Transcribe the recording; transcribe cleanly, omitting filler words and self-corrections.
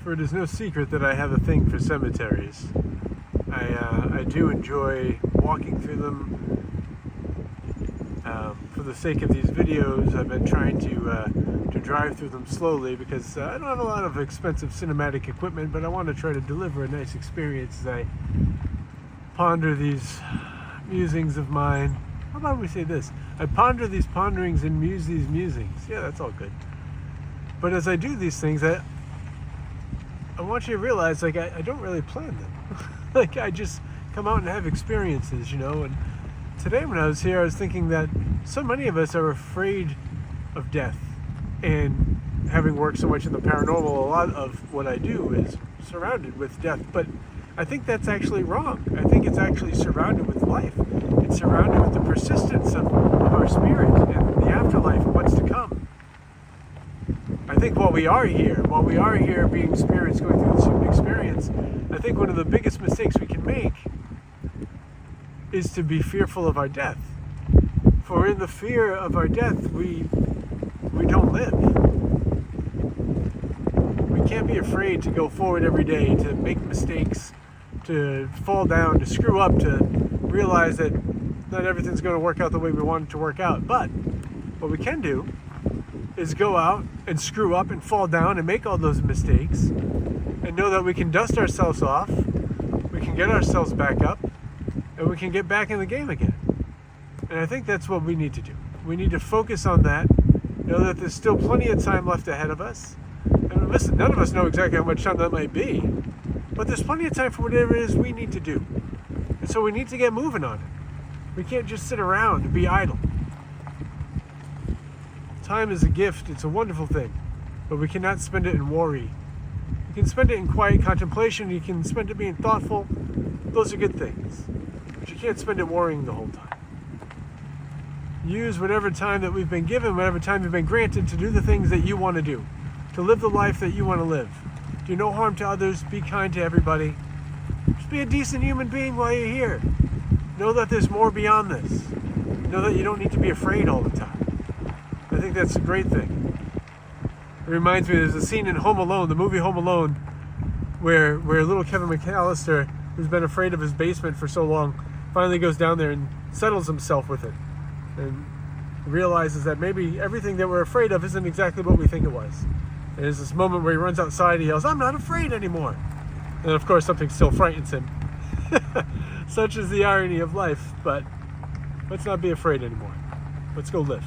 For it is no secret that I have a thing for cemeteries. I do enjoy walking through them. For the sake of these videos, I've been trying to drive through them slowly because I don't have a lot of expensive cinematic equipment, but I want to try to deliver a nice experience as I ponder these musings of mine. How about we say this? I ponder these ponderings and muse these musings. Yeah, that's all good. But as I do these things, I want you to realize, like, I don't really plan them. Like, I just come out and have experiences, you know. And today when I was here, I was thinking that so many of us are afraid of death. And having worked so much in the paranormal, a lot of what I do is surrounded with death. But I think that's actually wrong. I think it's actually surrounded with life. It's surrounded with the persistence of our spirit and the afterlife and what's to come. I think while we are here being spirits going through this human experience, I think one of the biggest mistakes we can make is to be fearful of our death. For in the fear of our death, we don't live. We can't be afraid to go forward every day, to make mistakes, to fall down, to screw up, to realize that not everything's going to work out the way we want it to work out. But what we can do is go out and screw up and fall down and make all those mistakes and know that we can dust ourselves off, we can get ourselves back up, and we can get back in the game again. And I think that's what we need to do. We need to focus on that, know that there's still plenty of time left ahead of us. And listen, none of us know exactly how much time that might be, but there's plenty of time for whatever it is we need to do. And so we need to get moving on it. We can't just sit around and be idle. Time is a gift, it's a wonderful thing, but we cannot spend it in worry. You can spend it in quiet contemplation, you can spend it being thoughtful, those are good things. But you can't spend it worrying the whole time. Use whatever time that we've been given, whatever time you've been granted to do the things that you want to do, to live the life that you want to live. Do no harm to others, be kind to everybody. Just be a decent human being while you're here. Know that there's more beyond this. Know that you don't need to be afraid all the time. I think that's a great thing. It reminds me, there's a scene in Home Alone, the movie Home Alone, where little Kevin McAllister, who's been afraid of his basement for so long, finally goes down there and settles himself with it. And realizes that maybe everything that we're afraid of isn't exactly what we think it was. And there's this moment where he runs outside and he yells, "I'm not afraid anymore." And of course something still frightens him. Such is the irony of life, but let's not be afraid anymore. Let's go live.